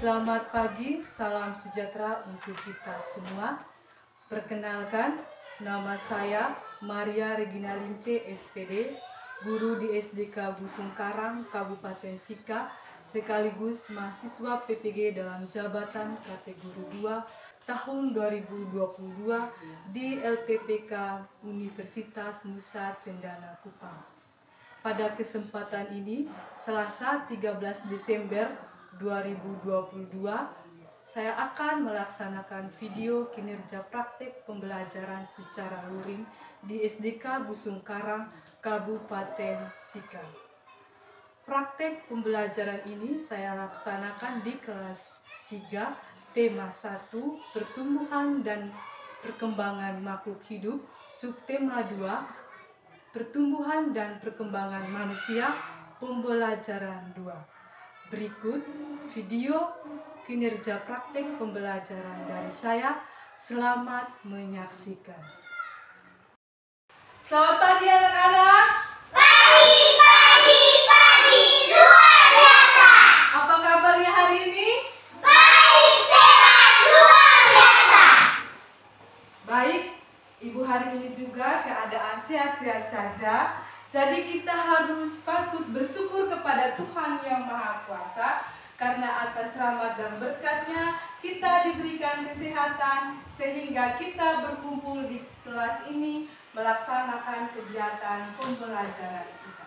Selamat pagi, salam sejahtera untuk kita semua. Perkenalkan, nama saya Maria Regina Lince, SPD, guru di SDK Busung Karang, Kabupaten Sika, sekaligus mahasiswa PPG dalam jabatan kategori 2 tahun 2022 di LTPK Universitas Nusa Cendana Kupang. Pada kesempatan ini, Selasa 13 Desember 2022, saya akan melaksanakan video kinerja praktek pembelajaran secara luring di SDK Busung Karang, Kabupaten Sika. Praktek pembelajaran ini saya laksanakan di kelas 3, tema 1, pertumbuhan dan perkembangan makhluk hidup, subtema 2, pertumbuhan dan perkembangan manusia, pembelajaran 2. Berikut video kinerja praktek pembelajaran dari saya. Selamat menyaksikan. Selamat pagi anak-anak. Pagi, luar biasa. Apa kabarnya hari ini? Baik, sehat, luar biasa. Baik, Ibu hari ini juga keadaan sehat-sehat saja. Jadi kita harus patut bersyukur kepada Tuhan Yang Maha Kuasa, karena atas rahmat dan berkat-Nya kita diberikan kesehatan sehingga kita berkumpul di kelas ini melaksanakan kegiatan pembelajaran kita.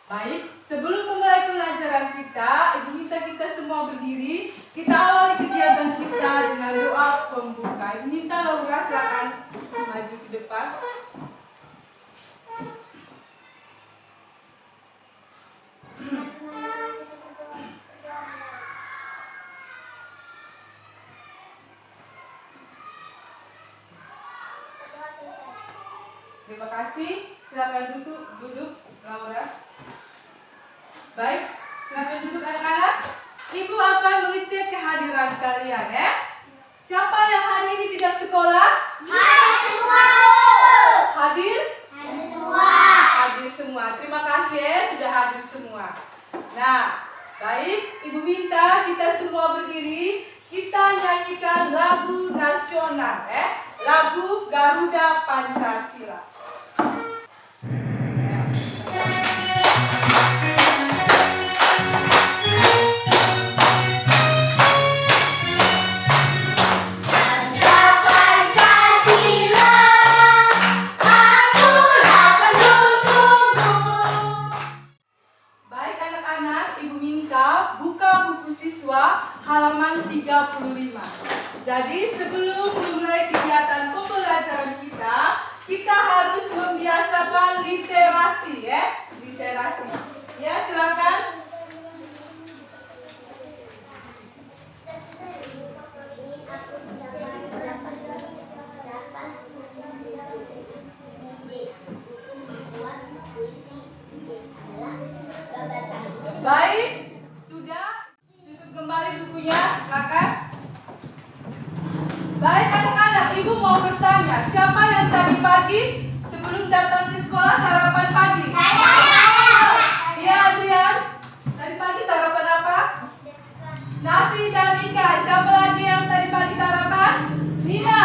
Baik, sebelum memulai pelajaran kita, Ibu minta kita semua berdiri. Kita awali kegiatan kita dengan doa pembuka. Ibu minta Laura silakan maju ke depan. Terima kasih. Silakan duduk Laura. Baik, silakan duduk anak-anak. Ibu akan mengecek kehadiran kalian ya. Siapa yang hari ini tidak sekolah? Hadir semua. Hadir? Hadir semua. Hadir semua. Terima kasih ya sudah hadir semua. Nah, baik, Ibu minta kita semua berdiri. Kita nyanyikan lagu nasional ya. Lagu Garuda Pancasila. Halaman 35. Jadi sebelum memulai kegiatan pembelajaran kita harus membiasakan literasi ya. Literasi. Ya, silakan. Baik, sudah. Kembali bukunya, silakan. Baik anak-anak, Ibu mau bertanya, siapa yang tadi pagi sebelum datang ke sekolah sarapan pagi? Saya. Iya Adrian, tadi pagi sarapan apa? Nasi dan ikan. Siapa lagi yang tadi pagi sarapan? Nina.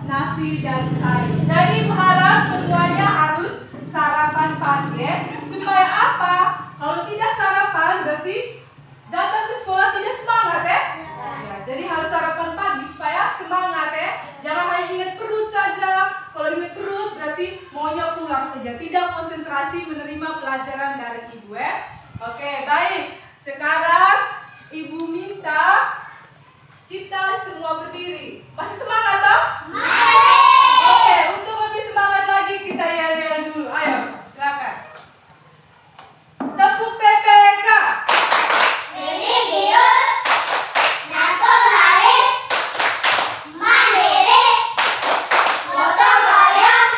Nasi dan sayur. Jadi Ibu harap semuanya harus sarapan pagi ya. Supaya apa? Kalau tidak sarapan berarti datang ke sekolah tidak semangat ya? Ya, jadi harus sarapan pagi supaya semangat ya. Jangan hanya ingat perut saja. Kalau ingat perut berarti maunya pulang saja. Tidak konsentrasi menerima pelajaran dari Ibu ya. Oke, baik. Sekarang Ibu minta kita semua berdiri. Masih semangat toh? Oke, untuk lebih semangat lagi kita yel-yel dulu. Ayo, silakan. Tepuk PPK. Religius, nasionalis, mandiri, gotong royong,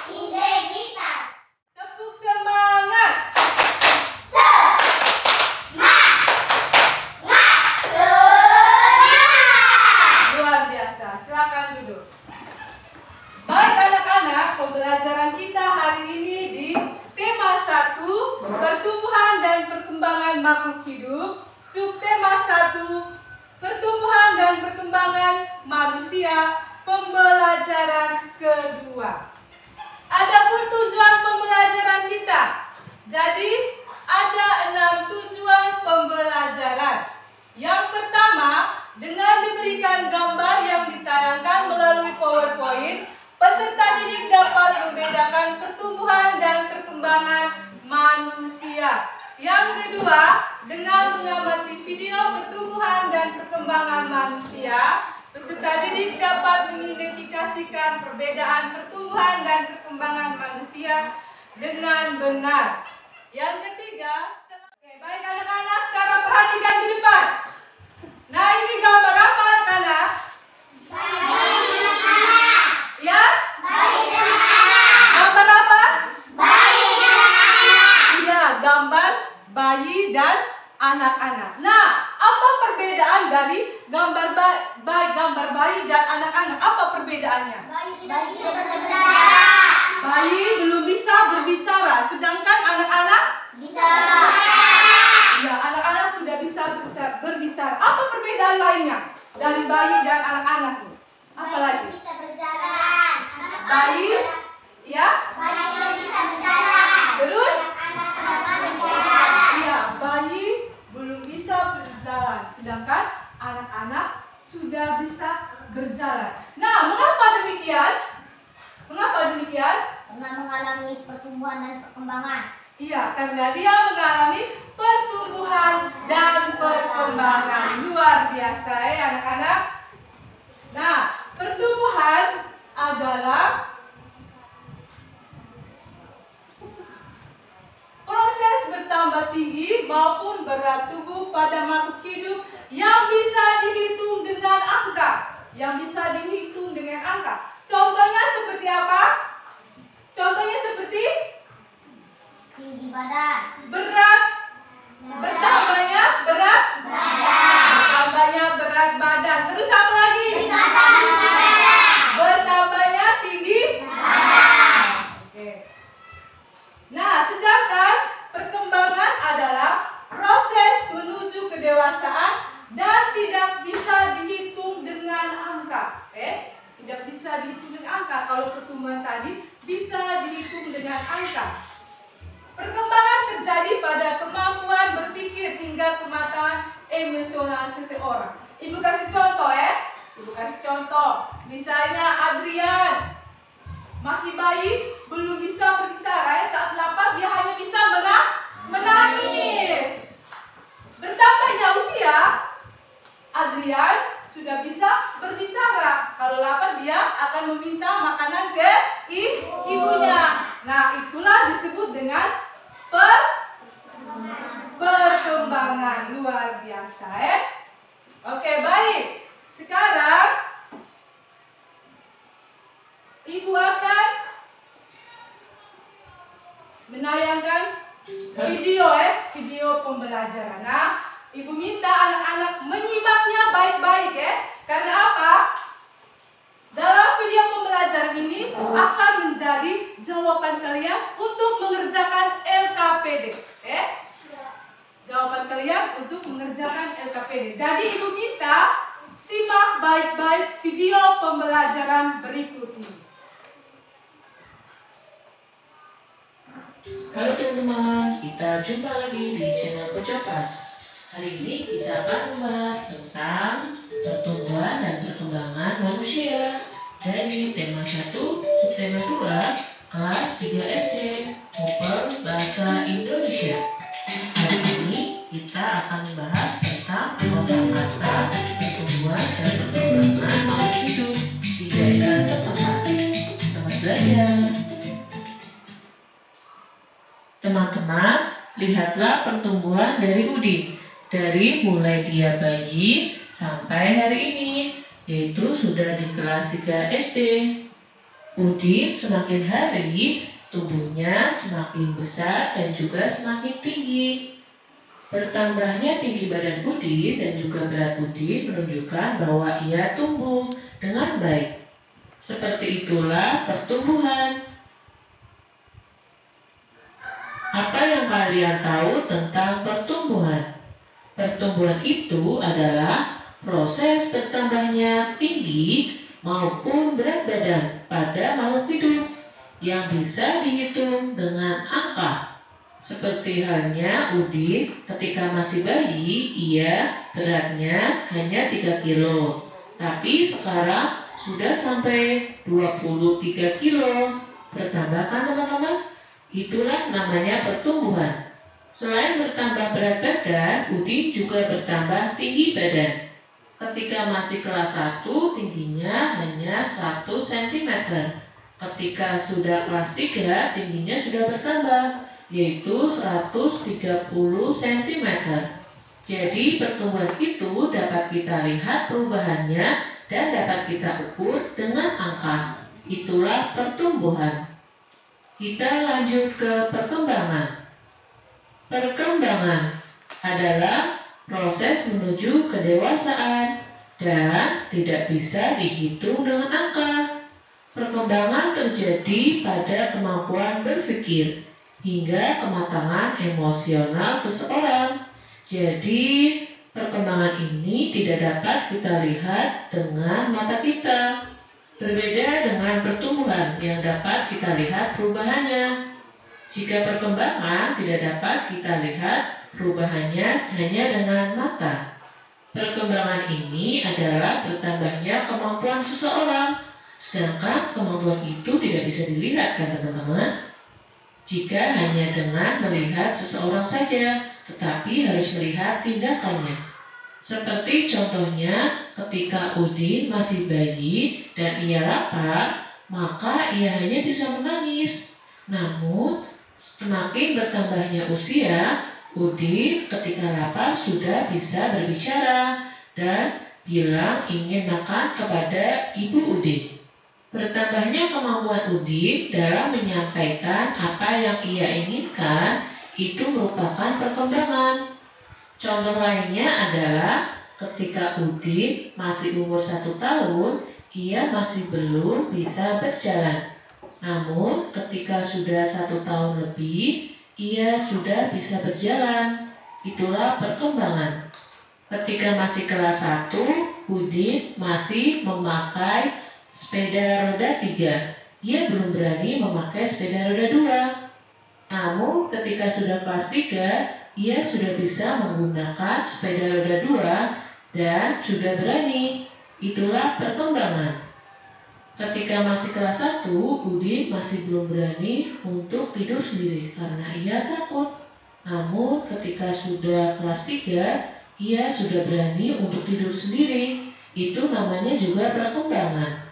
integritas. Tepuk semangat. Semangat. perkembangan makhluk hidup, subtema 1, pertumbuhan dan perkembangan manusia, pembelajaran kedua. Adapun tujuan pembelajaran kita. Jadi, ada 6 tujuan pembelajaran. Yang pertama, dengan diberikan gambar yang ditayangkan melalui PowerPoint, peserta didik dapat membedakan pertumbuhan dan perkembangan manusia. Yang kedua, dengan mengamati video pertumbuhan dan perkembangan manusia, peserta didik dapat mengidentifikasikan perbedaan pertumbuhan dan perkembangan manusia dengan benar. Yang ketiga, oke, baik anak-anak, sekarang perhatikan di depan. Nah, ini gambar apa anak-anak? Ya? Gambar apa? Iya, gambar bayi dan anak-anak. Nah, apa perbedaan dari gambar bayi dan anak-anak? Apa perbedaannya? Bayi belum bisa berbicara, sedangkan anak-anak Bisa. ya, anak-anak sudah bisa berbicara. Apa perbedaan lainnya dari bayi dan anak-anak? Apa lagi? Bisa berjalan. Bayi, ya? Bayi bisa berjalan. Terus? Anak-anak bisa berjalan. Iya, bayi belum bisa berjalan, sedangkan anak-anak sudah bisa berjalan. Nah, mengapa demikian? Mengapa demikian? Pernah mengalami pertumbuhan dan perkembangan. Iya, karena dia mengalami pertumbuhan dan perkembangan. Luar biasa ya anak-anak. Nah, pertumbuhan adalah proses bertambah tinggi maupun berat tubuh pada makhluk hidup yang bisa dihitung dengan angka. Contohnya seperti apa? Contohnya seperti Tinggi badan. berat, bertambahnya berat, bertambahnya berat badan. Terus apa lagi? Bertambahnya tinggi. Oke. Nah, sedangkan perkembangan adalah proses menuju kedewasaan dan tidak bisa dihitung dengan angka. Tidak bisa dihitung dengan angka. Kalau pertumbuhan tadi bisa dihitung dengan angka. Perkembangan terjadi pada kemampuan berpikir hingga kematangan emosional seseorang. Ibu kasih contoh ya. Ibu kasih contoh. Misalnya Adrian masih bayi, belum bisa berbicara ya. Saat lapar dia hanya bisa menangis. Bertambahnya usia, Adrian sudah bisa berbicara. Kalau lapar dia akan meminta makanan ke ibunya. Nah, itulah disebut dengan perkembangan. Luar biasa ya. Oke, baik. Sekarang Ibu akan menayangkan video pembelajaran. Nah, Ibu minta anak-anak menyimaknya baik-baik ya. Karena apa? Dalam video pembelajaran ini akan menjadi jawaban kalian untuk mengerjakan LKPD. Jawaban kalian untuk mengerjakan LKPD. Jadi Ibu minta simak baik-baik video pembelajaran berikut ini. Halo teman-teman, kita jumpa lagi di channel Pojokas. Hari ini kita akan membahas tentang pertumbuhan dan perkembangan manusia dari tema 1, subtema 2, kelas 3 SD, Open Bahasa Indonesia. Hari ini kita akan membahas tentang kosakata pertumbuhan dan perkembangan makhluk hidup di daerah setempat. Selamat belajar. Teman-teman, lihatlah pertumbuhan dari Udin. Dari mulai dia bayi sampai hari ini, yaitu sudah di kelas 3 SD. Udin semakin hari, tubuhnya semakin besar dan juga semakin tinggi. Bertambahnya tinggi badan Udin dan juga berat Udin menunjukkan bahwa ia tumbuh dengan baik. Seperti itulah pertumbuhan. Apa yang kalian tahu tentang pertumbuhan? Pertumbuhan itu adalah proses bertambahnya tinggi maupun berat badan pada makhluk hidup yang bisa dihitung dengan angka. Seperti halnya Udin ketika masih bayi, ia beratnya hanya 3 kilo. Tapi sekarang sudah sampai 23 kilo. Bertambah kan teman-teman? Itulah namanya pertumbuhan. Selain bertambah berat badan, Udin juga bertambah tinggi badan. Ketika masih kelas 1, tingginya hanya 100 cm. Ketika sudah kelas 3, tingginya sudah bertambah, yaitu 130 cm. Jadi pertumbuhan itu dapat kita lihat perubahannya dan dapat kita ukur dengan angka. Itulah pertumbuhan. Kita lanjut ke perkembangan. Perkembangan adalah proses menuju kedewasaan dan tidak bisa dihitung dengan angka. Perkembangan terjadi pada kemampuan berpikir hingga kematangan emosional seseorang. Jadi, perkembangan ini tidak dapat kita lihat dengan mata kita. Berbeda dengan pertumbuhan yang dapat kita lihat perubahannya. Jika perkembangan tidak dapat kita lihat perubahannya hanya dengan mata. Perkembangan ini adalah bertambahnya kemampuan seseorang, sedangkan kemampuan itu tidak bisa dilihat kan teman-teman? Jika hanya dengan melihat seseorang saja, tetapi harus melihat tindakannya. Seperti contohnya ketika Udin masih bayi dan ia lapar, maka ia hanya bisa menangis. Namun, semakin bertambahnya usia, Udin ketika lapar sudah bisa berbicara dan bilang ingin makan kepada ibu Udin. Bertambahnya kemampuan Udin dalam menyampaikan apa yang ia inginkan itu merupakan perkembangan. Contoh lainnya adalah ketika Udin masih umur 1 tahun, ia masih belum bisa berjalan. Namun ketika sudah 1 tahun lebih, ia sudah bisa berjalan. Itulah perkembangan. Ketika masih kelas 1, Udin masih memakai sepeda roda 3. Ia belum berani memakai sepeda roda 2. Namun ketika sudah kelas 3, ia sudah bisa menggunakan sepeda roda 2 dan sudah berani. Itulah perkembangan. Ketika masih kelas 1, Udin masih belum berani untuk tidur sendiri karena ia takut. Namun ketika sudah kelas 3, ia sudah berani untuk tidur sendiri. Itu namanya juga perkembangan.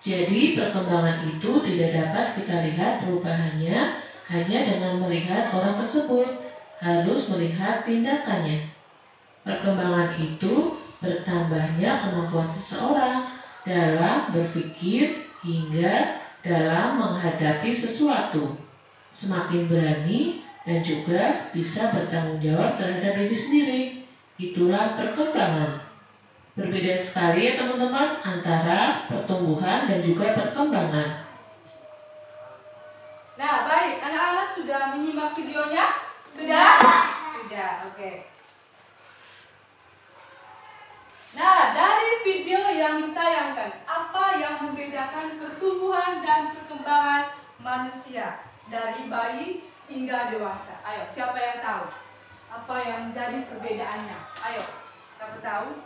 Jadi perkembangan itu tidak dapat kita lihat perubahannya hanya dengan melihat orang tersebut. Harus melihat tindakannya. Perkembangan itu bertambahnya kemampuan seseorang dalam berpikir hingga dalam menghadapi sesuatu. Semakin berani dan juga bisa bertanggung jawab terhadap diri sendiri. Itulah perkembangan. Berbeda sekali ya teman-teman antara pertumbuhan dan juga perkembangan. Nah, baik. Anak-anak sudah menyimak videonya? Sudah? Sudah, oke. Nah, dari video yang ditayangkan, apa yang membedakan pertumbuhan dan perkembangan manusia dari bayi hingga dewasa? Ayo, siapa yang tahu? Apa yang menjadi perbedaannya? Ayo, siapa tahu?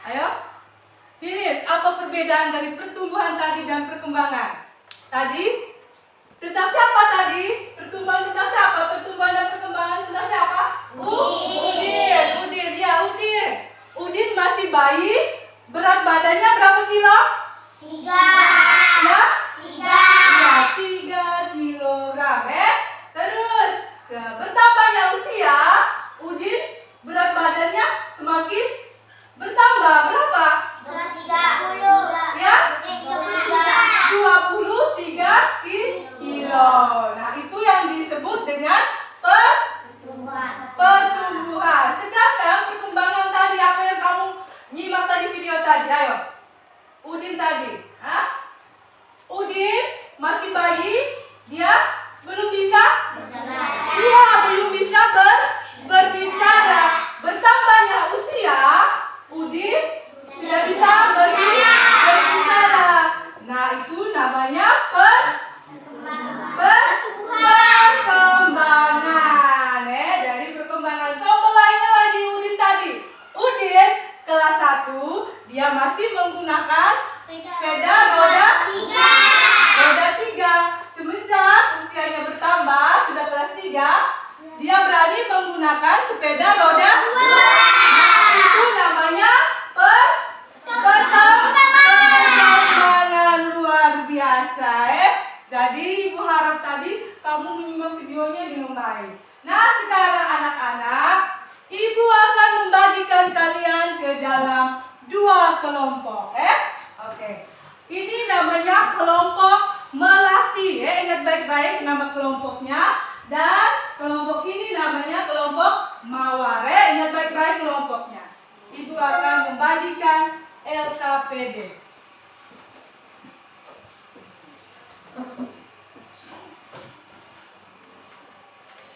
Ayo, Philips, apa perbedaan dari pertumbuhan tadi dan perkembangan? Tadi? Tentang siapa tadi? Pertumbuhan tentang siapa? Pertumbuhan dan perkembangan tentang siapa? Udin. Ya, Udin. Udin masih bayi. Berat badannya berapa kilo? 3. Ya? 3. Ya, 3 kilogram. Terus, bertambahnya usia, Udin berat badannya semakin bertambah. Berapa? 130. Ya? 23. 23 kilo. Nah, itu yang disebut dengan pertumbuhan. Sedangkan perkembangan tadi, apa yang kamu nyimak tadi video tadi? Ayo. Udin tadi. Udin masih bayi, dia belum bisa menggunakan sepeda roda 3. Semenjak usianya bertambah, sudah kelas 3, dia berani menggunakan sepeda roda 2. Itu namanya perkembangan luar biasa. Jadi ibu harap tadi kamu menyimak videonya dengan baik. Nah, sekarang anak-anak, ibu akan membagikan kalian ke dalam 2 kelompok. Oke. Ini namanya kelompok melati. Ingat baik-baik nama kelompoknya. Dan kelompok ini namanya kelompok mawar. Ingat baik-baik kelompoknya. Ibu akan membagikan LKPD.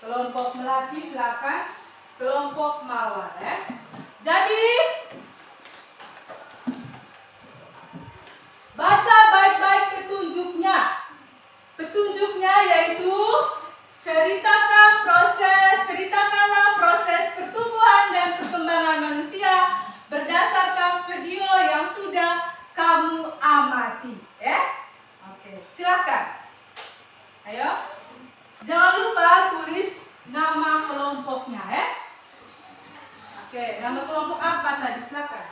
Kelompok melati silakan, kelompok mawar. Jadi baca baik-baik petunjuknya. Petunjuknya yaitu ceritakanlah proses pertumbuhan dan perkembangan manusia berdasarkan video yang sudah kamu amati. Oke, silakan. Ayo. Jangan lupa tulis nama kelompoknya. Oke, nama kelompok apa tadi? Silakan.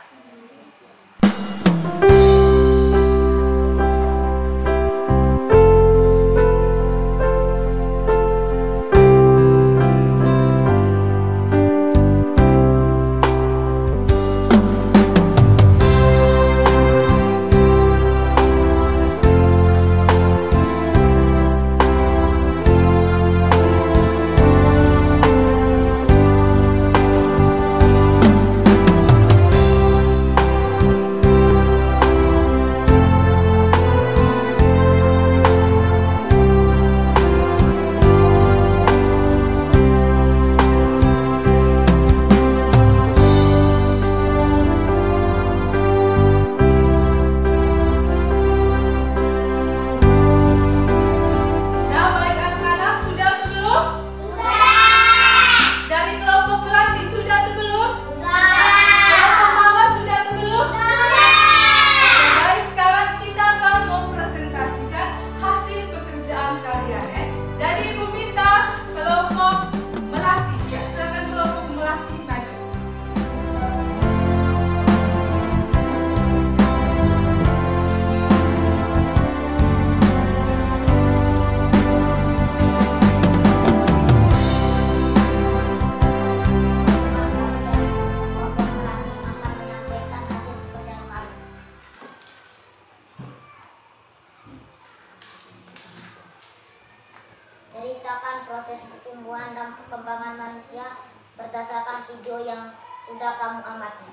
Ceritakan proses pertumbuhan dan perkembangan manusia berdasarkan video yang sudah kamu amati.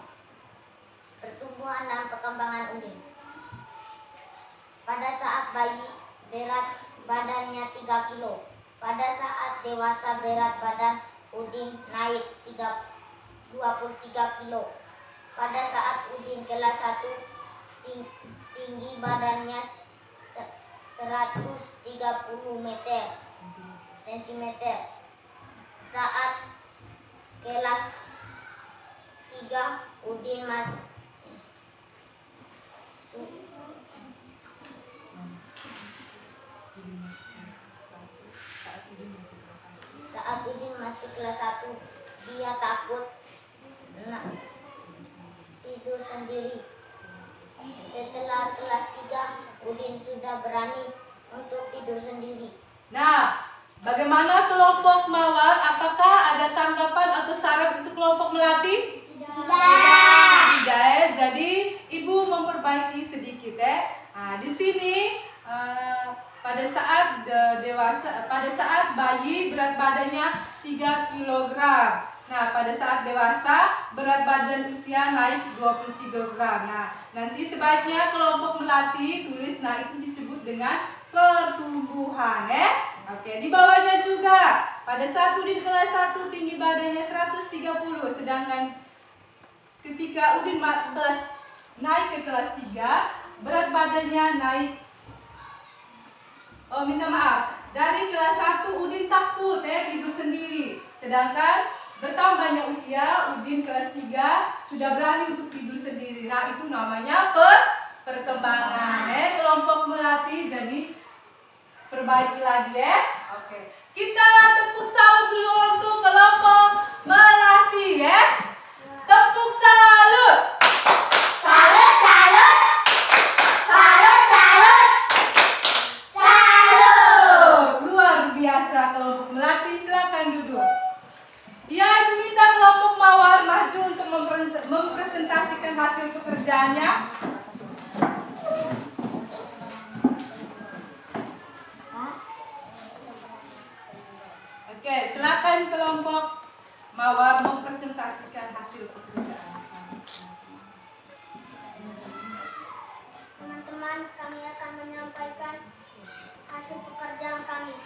Pertumbuhan dan perkembangan udin. Pada saat bayi, berat badannya 3 kilo. Pada saat dewasa, berat badan udin naik 23 kilo. Pada saat udin kelas 1, tinggi badannya 130 cm. Saat kelas 3, udin masih kelas 1, dia takut tidur sendiri. Setelah kelas 3, udin sudah berani untuk tidur sendiri. Nah, bagaimana kelompok mawar? Apakah ada tanggapan atau saran untuk kelompok melati? Tidak. Jadi ibu memperbaiki sedikit Nah, di sini pada saat pada saat bayi berat badannya 3 kg. Nah, pada saat dewasa berat badan usia naik 23 gram. Nah, nanti sebaiknya kelompok melati tulis, nah itu disebut dengan pertumbuhan Oke, di bawahnya juga pada saat udin kelas 1 tinggi badannya 130, sedangkan ketika udin naik ke kelas 3 berat badannya naik dari kelas 1 udin takut tidur sendiri, sedangkan bertambahnya usia udin kelas 3 sudah berani untuk tidur sendiri. Nah, itu namanya perkembangan. Kelompok melati, jadi perbaiki lagi ya. Oke. Kita tepuk salut dulu untuk kelompok melati ya. Tepuk salut. Salut, salut. Salut, salut. Salut. Luar biasa kelompok melati, silakan duduk. Ya, Ibu minta kelompok mawar maju untuk mempresentasikan hasil pekerjaannya. Oke, silakan kelompok mawar mempresentasikan hasil pekerjaan. Teman-teman, kami akan menyampaikan hasil pekerjaan kami.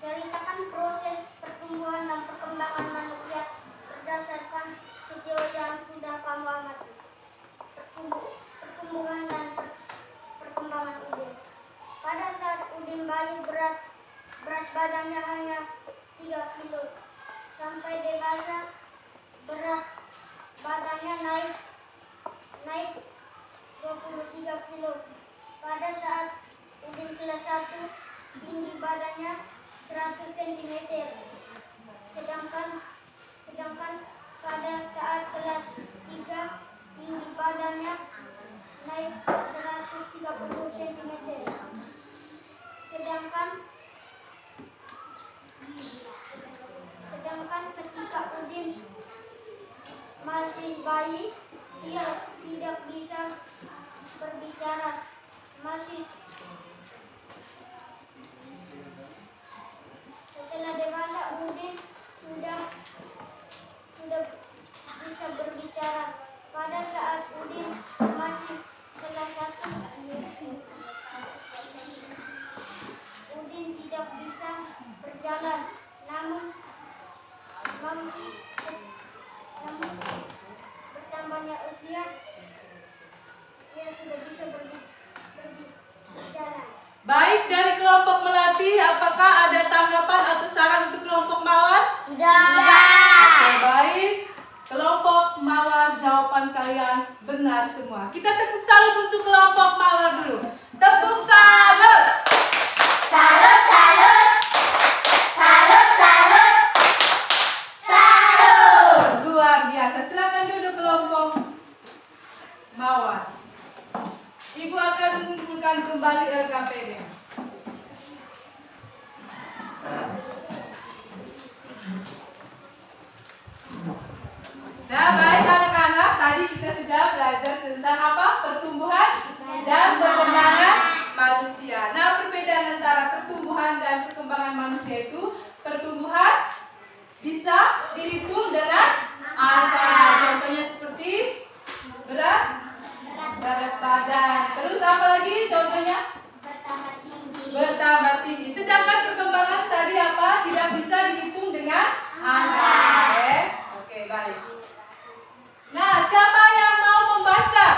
Ceritakan proses pertumbuhan dan perkembangan manusia berdasarkan video yang sudah kamu amati. Pertumbuhan dan perkembangan Udin. Pada saat Udin bayi, berat badannya hanya 3 kilo. Sampai dewasa, berat badannya naik 23 kilo. Pada saat Udin kelas 1, tinggi badannya 100 cm. Sedangkan pada saat kelas 3, tinggi badannya naik 130 cm. Sedangkan ketika Udin masih bayi, dia tidak bisa berbicara. Setelah dewasa, Udin sudah bisa berbicara. Pada saat Udin masih kelas 1, Udin tidak bisa berjalan, namun bertambahnya usia, dia sudah bisa berjalan. Baik, dari kelompok melati, apakah ada tanggapan atau saran untuk kelompok mawar? Tidak. Oke, baik. Kelompok mawar, jawaban kalian benar semua. Kita tepuk salut untuk kelompok mawar dulu. Tepuk salut. Salut, salut. Salut, salut. Salut. Luar biasa. Silakan duduk kelompok mawar. Ibu akan mengumpulkan kembali LKPD. Nah, baik anak-anak, tadi kita sudah belajar tentang apa? Pertumbuhan dan perkembangan manusia. Nah, perbedaan antara pertumbuhan dan perkembangan manusia itu, pertumbuhan bisa dihitung dengan angka. Contohnya seperti berat badan. Terus apa lagi contohnya? Bertambah tinggi. Sedangkan perkembangan tadi apa? Tidak bisa dihitung dengan angka. Oke, baik. Nah, siapa yang mau membaca?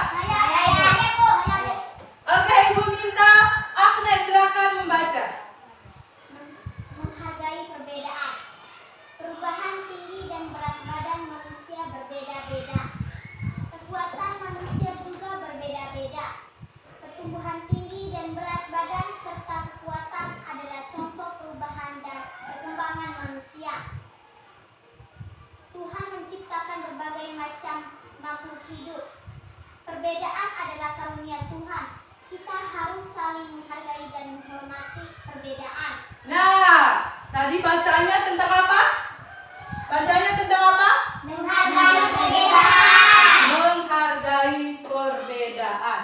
Oke, Ibu minta Agnes silakan membaca. Menghargai perbedaan. Perubahan tinggi dan berat badan manusia berbeda-beda. Kekuatan manusia juga berbeda-beda. Pertumbuhan tinggi dan berat badan serta kekuatan adalah contoh perubahan dan perkembangan manusia. Tuhan menciptakan berbagai macam makhluk hidup. Perbedaan adalah karunia Tuhan. Kita harus saling menghargai dan menghormati perbedaan. Nah, tadi bacaannya tentang apa? Bacaannya tentang apa? Menghargai perbedaan. Menghargai perbedaan.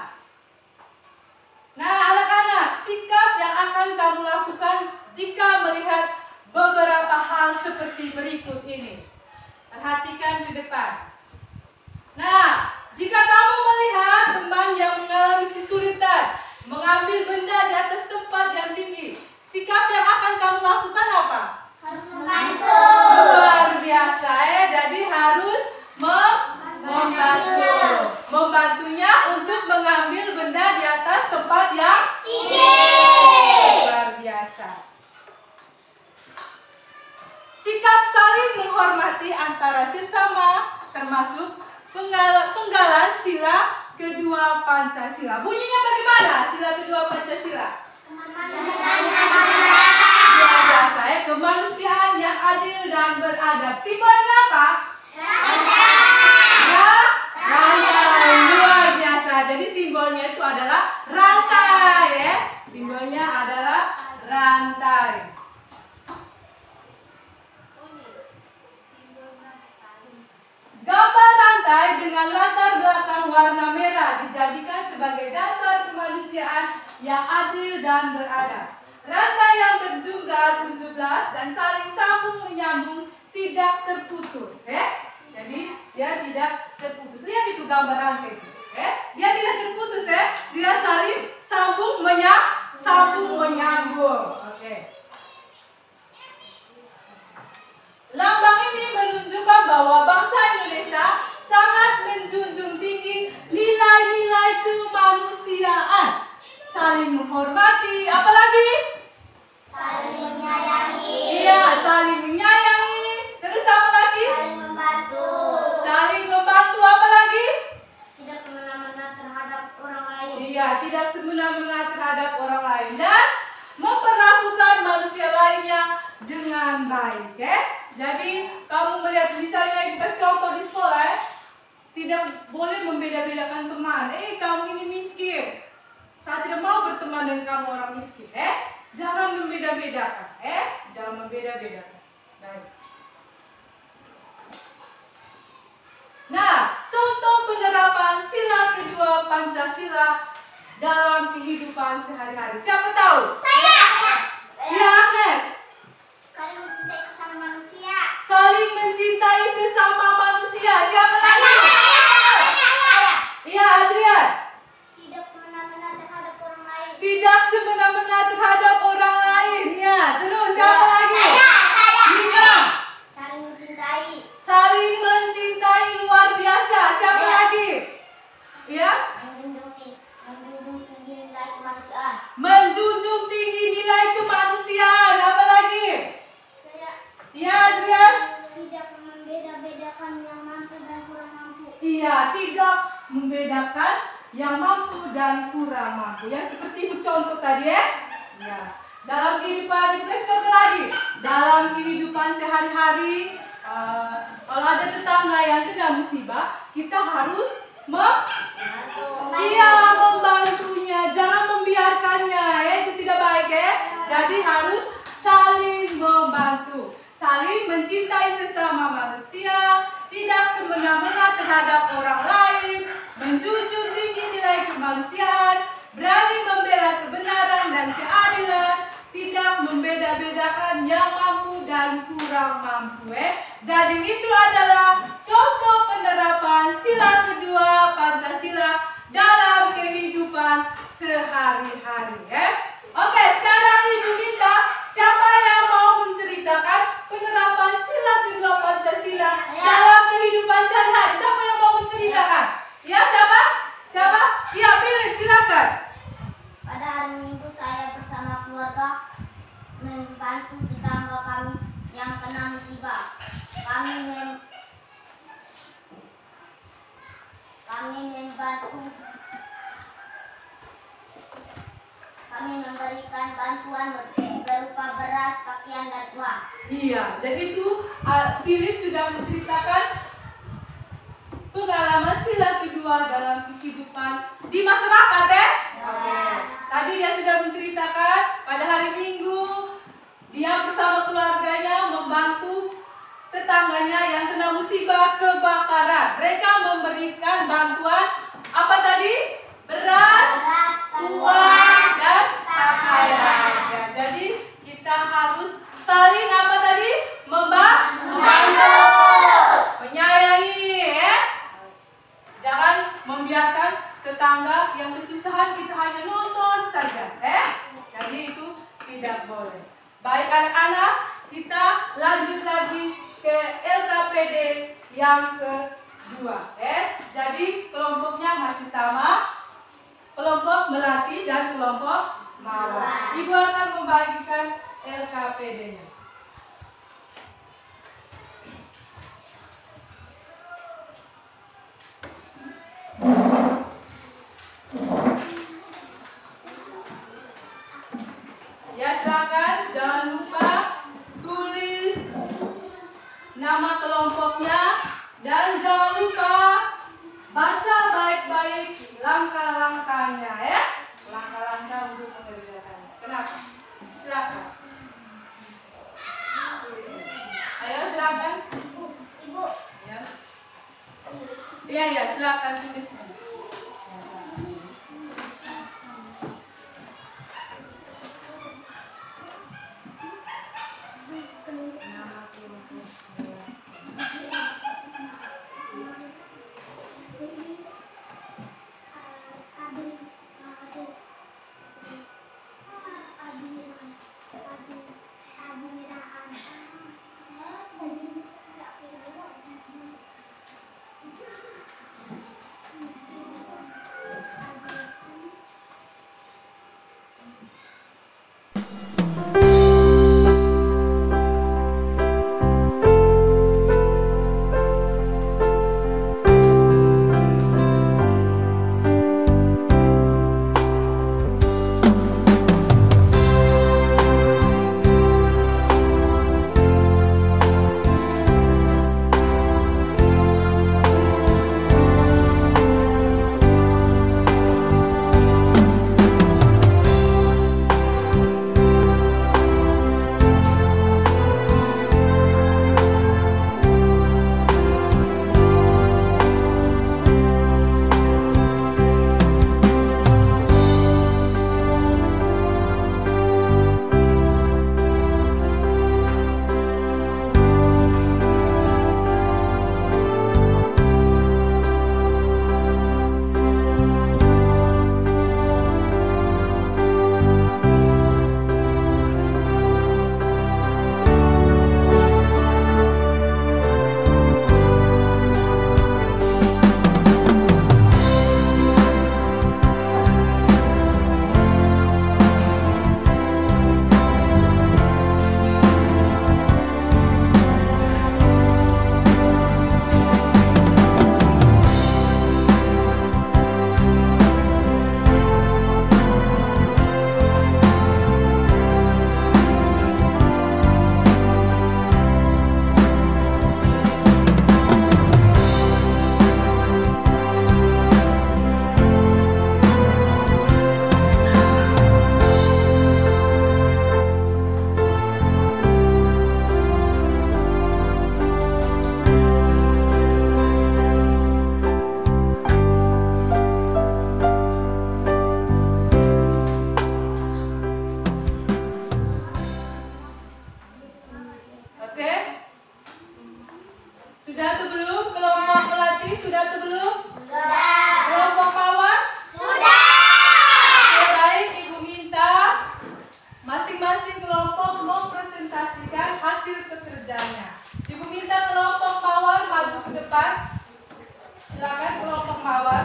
Nah, anak-anak, sikap yang akan kamu lakukan jika melihat beberapa hal seperti berikut ini. Perhatikan ke depan. Nah, jika kamu melihat teman yang mengalami kesulitan mengambil benda di atas tempat yang tinggi, sikap yang akan kamu lakukan apa? Harus membantu. Luar biasa ya. Jadi harus membantu. Membantunya untuk mengambil benda di atas tempat yang Tinggi. luar biasa. Sikap saling menghormati antara sesama, termasuk penggalan sila kedua Pancasila. Bunyinya bagaimana sila kedua Pancasila? Luar biasa ya, kemanusiaan yang adil dan beradab. Simbolnya apa? Rantai. Luar biasa. Jadi simbolnya itu adalah rantai ya. Simbolnya adalah rantai. Gambar rantai dengan latar belakang warna merah dijadikan sebagai dasar kemanusiaan yang adil dan beradab. Rantai yang berjumlah 17 dan saling sambung menyambung tidak terputus. Jadi dia tidak terputus. Lihat itu gambar rantai itu. Dia tidak terputus dia saling sambung menyambung. Oke. Lambang ini menunjukkan bahwa bangsa Indonesia sangat menjunjung tinggi nilai-nilai kemanusiaan, saling menghormati, apalagi Saling menyayangi. iya, saling menyayangi. Terus apa lagi? Saling membantu. Saling membantu, apalagi Tidak semena-mena terhadap orang lain. iya, tidak semena-mena terhadap orang lain dan memperlakukan manusia lainnya dengan baik. Jadi kamu melihat misalnya pas contoh di sekolah tidak boleh membeda-bedakan teman. Kamu ini miskin, saya tidak mau berteman dengan kamu orang miskin. Jangan membeda-bedakan. Jangan membeda-bedakan. Baik. Nah, contoh penerapan sila kedua Pancasila dalam kehidupan sehari-hari. Siapa tahu? Saya. Ya, Agnes. Saling mencintai sesama manusia. Saling mencintai sesama manusia. Siapa lagi? Saya. Iya, Adrian. Tidak semena-mena terhadap orang lain. Tidak semena-mena terhadap orang lain. Ya, terus siapa lagi? Saya. Nina. Saling mencintai. Saling mencintai luar biasa. Siapa Ya. lagi? Ya, Menjunjung tinggi nilai kemanusiaan. menjunjung tinggi nilai kemanusiaan. Apa lagi? Saya. Ya, Adrian. Tidak membeda-bedakan yang mampu dan kurang mampu. Iya, tidak membedakan yang mampu dan kurang mampu. Ya, seperti itu contoh tadi ya. Ya. Dalam kehidupan, contoh lagi. Dalam kehidupan sehari-hari, kalau ada tetangga yang kena musibah, kita harus membantunya, jangan membiarkannya. Itu tidak baik Jadi harus saling membantu, saling mencintai sesama manusia, tidak semena-mena terhadap orang lain, menjunjung tinggi nilai kemanusiaan, berani membela kebenaran dan keadilan, tidak membeda-bedakan yang mampu dan kurang mampu. Jadi itu adalah contoh penerapan sila kedua Pancasila dalam kehidupan sehari-hari. Oke, sekarang Ibu minta siapa yang mau menceritakan penerapan sila kedua Pancasila dalam kehidupan sehari-hari? Siapa yang mau menceritakan? Ya, siapa? Siapa? Ya, Philip, silakan. Pada hari Minggu saya bersama keluarga membantu tetangga kami yang kena musibah. Kami memberikan bantuan berupa beras, pakaian, dan uang. Iya, jadi itu Philip sudah menceritakan pengalaman sila kedua dalam kehidupan di masyarakat Oke. Tadi dia sudah menceritakan pada hari Minggu dia bersama keluarganya membantu tetangganya yang kena musibah kebakaran. Mereka memberikan bantuan apa tadi? Beras, uang, dan pakaian. Ya, jadi kita harus saling apa tadi? Membantu, menyayangi Jangan membiarkan tetangga yang kesusahan kita hanya nonton saja. Jadi itu tidak boleh. Baik anak-anak, kita lanjut lagi ke LKPD yang kedua. Jadi kelompoknya masih sama, kelompok melati dan kelompok mawar. Ibu akan membagikan LKPD-nya. Ya, silakan. Jangan lupa tulis nama kelompoknya dan jangan lupa baca baik-baik langkah-langkahnya ya. Langkah-langkah untuk mengerjakannya. Kenapa? Silakan. Ayo silakan. Ibu. Ya. Iya, silakan tulis. Sudah atau belum? Kelompok pelatih sudah atau belum? Sudah. Kelompok kawan? Sudah. Oke, baik, Ibu minta masing-masing kelompok mempresentasikan hasil pekerjaannya. Ibu minta kelompok mawar maju ke depan. Silakan kelompok mawar.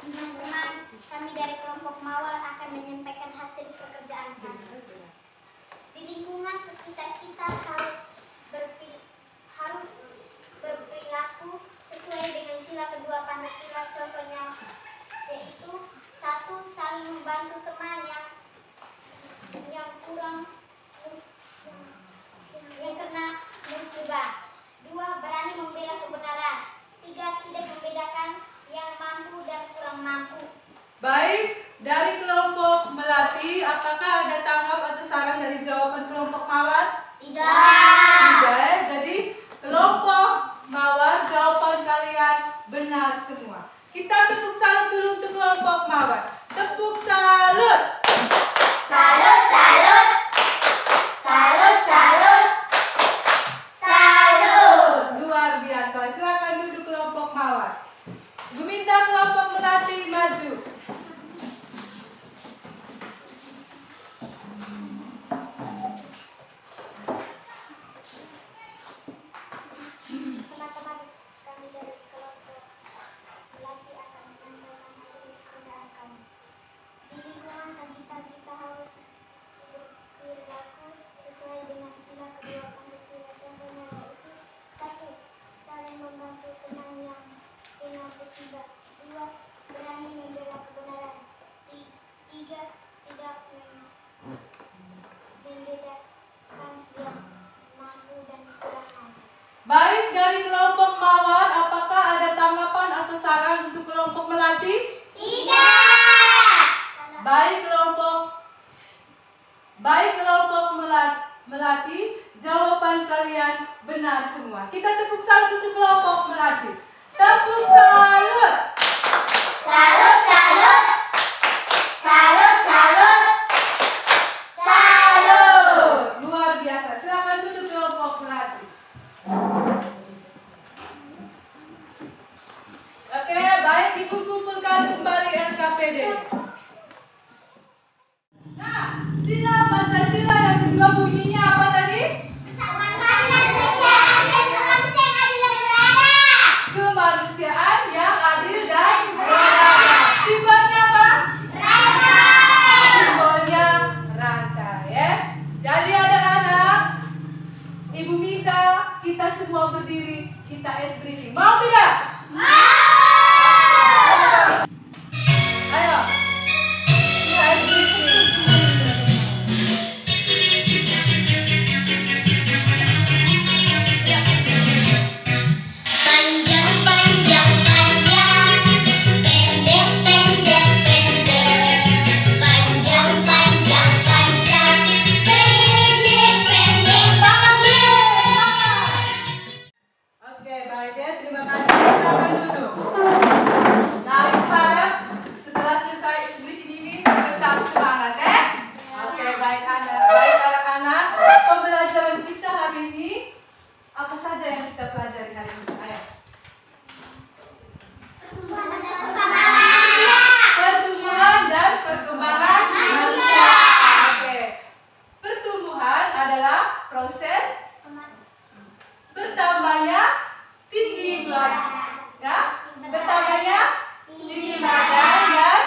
Teman-teman, kami dari kelompok Mawar akan menyampaikan hasil pekerjaan kami. Di lingkungan sekitar kita harus berperilaku sesuai dengan sila kedua Pancasila. Contohnya yaitu 1. Saling membantu teman yang kena musibah. 2. Berani membela kebenaran. 3. Tidak membedakan yang mampu dan kurang mampu. Baik, dari kelompok melati, apakah ada tanggap atau saran dari jawaban kelompok mawar? berarti jawaban kalian benar semua. Kita tepuk salut untuk kelompok Melati. Tepuk salut. Salut, salut. Salut, salut. Salut. Luar biasa. Silakan duduk kelompok Melati. Oke, baik, Ibu kumpulkan kembali NKPD. Nah, sila Pancasila yang kedua bunyinya apa tadi? Kemanusiaan yang adil dan beradab. Simbolnya apa? Simbolnya rantai, ya. Jadi anak-anak, Ibu minta kita semua berdiri, kita es briefing. Mau tidak? Ayo. Kita es briefing. Panjang, panjang, panjang. Pendek, pendek, pendek. Panjang, panjang, panjang. Pendek, pendek, pendek. Oke, baik ya. Terima kasih. Silakan duduk. Nah, Ibu harap setelah selesai es briefing ini tetap semangat, ya. Oke, baik anak-anak. Pembelajaran kita hari ini apa saja yang kita pelajari hari ini? Ayo. Pertumbuhan dan perkembangan manusia. Oke. Pertumbuhan adalah proses bertambahnya tinggi badan, ya. Bertambahnya tinggi badan dan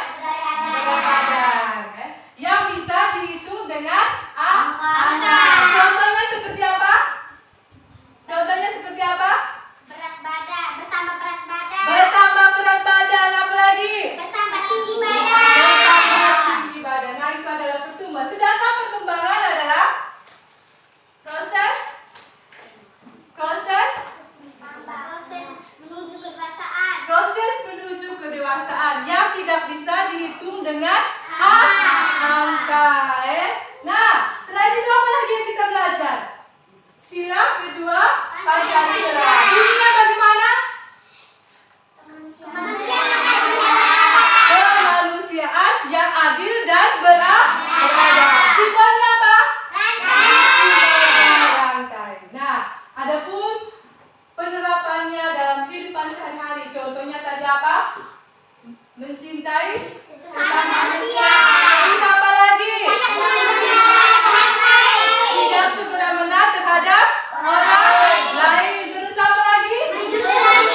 berat badan, ya. Yang bisa dihitung dengan angka. Contohnya seperti apa? Contohnya seperti apa? Berat badan, bertambah berat badan. Bertambah berat badan, apa lagi? Bertambah tinggi badan. Bertambah tinggi badan. Nah, itu adalah pertumbuhan. Sedangkan perkembangan adalah proses Proses menuju kedewasaan. proses menuju kedewasaan yang tidak bisa dihitung dengan angka. Nah, selain itu apa lagi yang kita belajar? Sila kedua Pancasila. Bunyinya bagaimana? Kemanusiaan yang adil dan beradab. Simbolnya apa? Simbolnya rantai. Nah, adapun penerapannya dalam kehidupan sehari-hari, contohnya tadi apa? Mencintai Sesama manusia. Terus apa lagi? Tidak semena-mena terhadap orang lain. Terus apa lagi? Menjunjung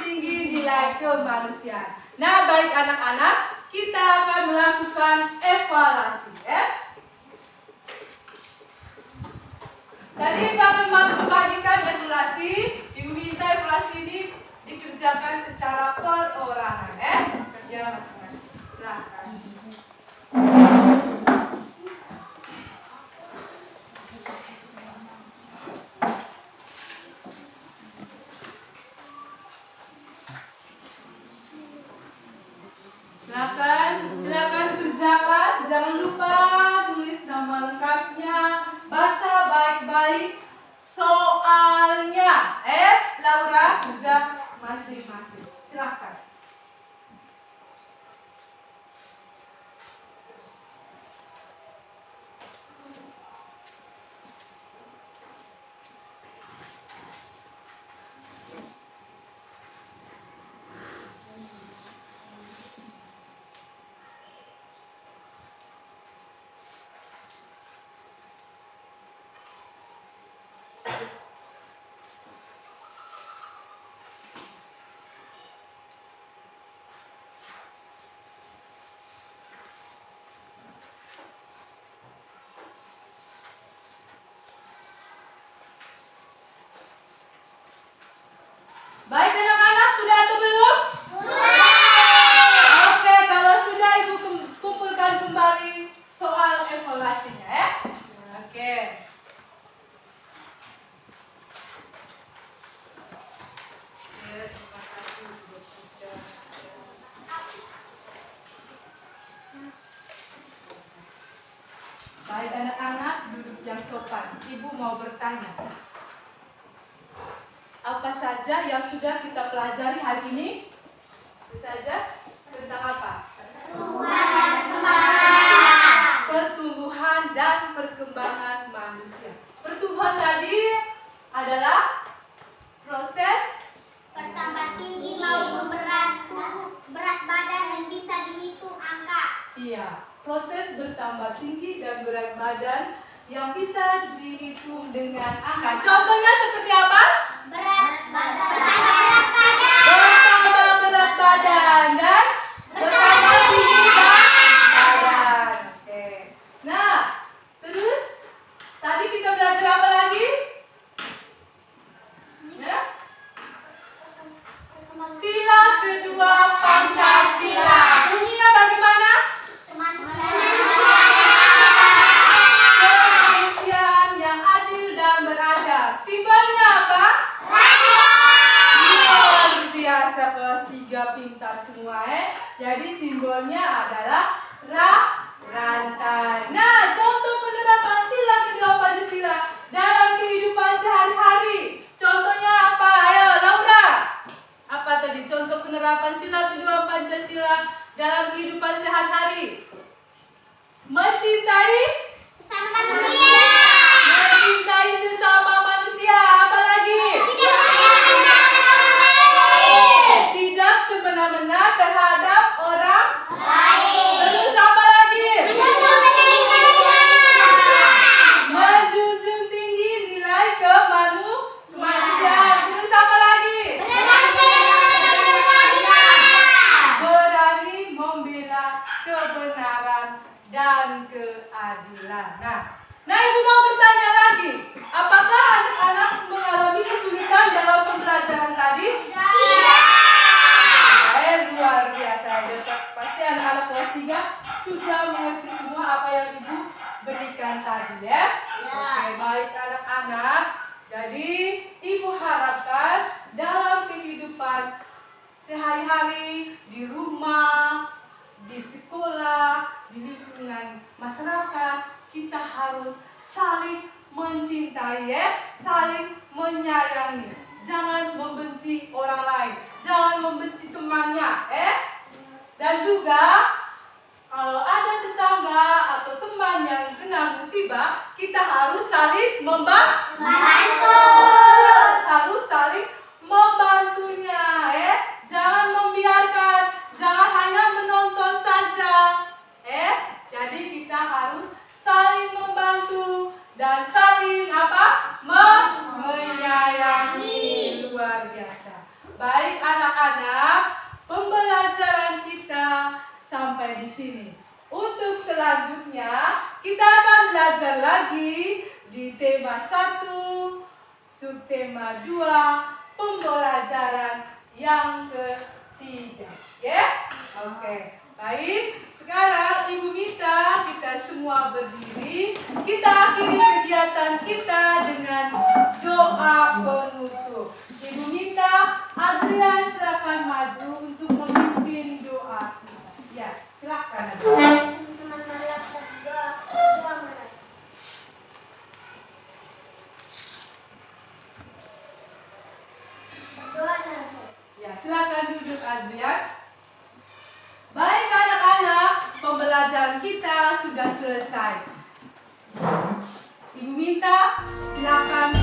tinggi nilai kemanusiaan. Nah, baik anak-anak, kita akan melakukan evaluasi, ya. Tadi Ibu akan membagikan evaluasi. Ibu minta evaluasi ini dikerjakan secara perorangan, ya. Kerja masing-masing. Silahkan. Silakan kerjakan. Jangan lupa tulis nama lengkapnya, baca baik-baik soalnya. Laura kerja masing-masing. Silakan. Anak-anak duduk yang sopan. Ibu mau bertanya. Apa saja yang sudah kita pelajari hari ini? Apa saja? Tentang apa? Pertumbuhan dan perkembangan manusia. Pertumbuhan tadi adalah proses Bertambah tinggi maupun berat tubuh, berat badan yang bisa dihitung angka. Iya, proses bertambah tinggi dan berat badan yang bisa dihitung dengan angka. Contohnya seperti apa? Bertambah berat badan. Bertambah berat badan dan bertambah tinggi badan. Oke. Nah, terus tadi kita belajar apa lagi? Ya? Sila kedua Pancasila. Bunyinya bagaimana? Kemanusiaan yang adil dan beradab. Simbolnya apa? Luar biasa, kelas 3 pintar semua Jadi simbolnya adalah rantai. Nah, contoh penerapan sila kedua Pancasila dalam kehidupan sehari-hari. Contohnya apa? Ayo, Laura. Apa tadi contoh penerapan sila kedua Pancasila dalam kehidupan sehari-hari? Mencintai Sesama manusia. mencintai sesama manusia. Apa lagi? Tidak semena-mena terhadap orang Baik. Terus apa lagi? Menjunjung tinggi nilai kemanusiaan. Terus apa lagi? Berani membela kebenaran dan keadilan. Nah, ibu mau bertanya lagi. Apakah anak-anak mengalami kesulitan dalam pembelajaran tadi? Luar biasa. Pasti anak-anak kelas 3 sudah mengerti semua apa yang ibu berikan tadi ya. Oke, baik anak-anak. Jadi ibu harapkan dalam kehidupan sehari-hari di rumah, di sekolah, di lingkungan masyarakat, kita harus saling mencintai ya, saling menyayangi. Jangan membenci orang lain, jangan membenci temannya, Dan juga kalau ada tetangga atau teman yang kena musibah, kita harus saling membantu. Harus saling membantunya, Jangan membiarkan, jangan hanya menonton saja, Jadi kita harus saling membantu dan saling menyayangi. Luar biasa. Baik anak-anak, pembelajaran kita sampai di sini. Untuk selanjutnya kita akan belajar lagi di tema 1, subtema 2, pembelajaran yang ketiga. Ya? Oke. Baik, sekarang Ibu minta kita semua berdiri. Kita akhiri kegiatan kita dengan doa penutup. Ibu minta Adrian silakan maju untuk memimpin doa kita. Ya, silakan. Teman-teman malam berdoa malam. Berdoa selesai. Ya, silakan duduk Adrian. Baik anak-anak, pembelajaran kita sudah selesai. Ibu minta silakan